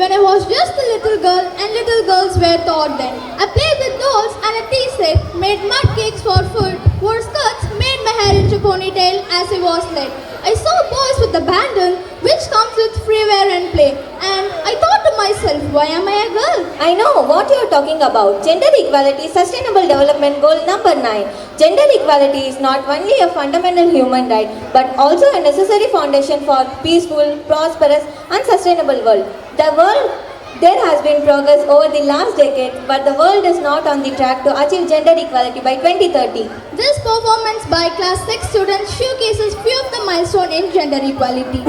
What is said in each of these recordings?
when I was just a little girl and little girls were taught then. I played with dolls and a tea set, made mud cakes for food, wore skirts, made my hair into ponytail as I was led. I saw boys with abandon, which comes with free wear and play, and I thought to myself, why am I a girl? I know what you are talking about. Gender equality, sustainable development goal number 9. Gender equality is not only a fundamental human right, but also a necessary foundation for peaceful, prosperous, and sustainable world. There has been progress over the last decade, but the world is not on the track to achieve gender equality by 2030. This performance by class 6 students showcases few of the milestones in gender equality.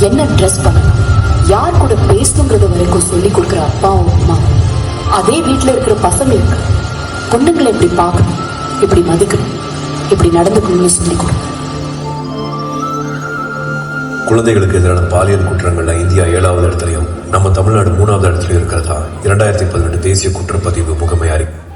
என்ன dress பண்ணணும், யார் கூட பேசணுங்கிறது வரைக்கும் சொல்லி கொடுக்குற அப்பாவும் அம்மா அதே வீட்டில் இருக்கிற பசங்களுக்கு பொண்ணுங்களை இப்படி பார்க்கணும், இப்படி மதிக்கணும், இப்படி நடந்துக்கணும்னு சொல்லிக் கொடுங்க. குழந்தைகளுக்கு எதிரான பாலியல் குற்றங்கள்ல இந்தியா 7வது இடத்துலையும் நம்ம தமிழ்நாடு 3வது இடத்துலையும் இருக்கிறதா 2018 தேசிய குற்றப்பதிவு முகமை அறிக்கை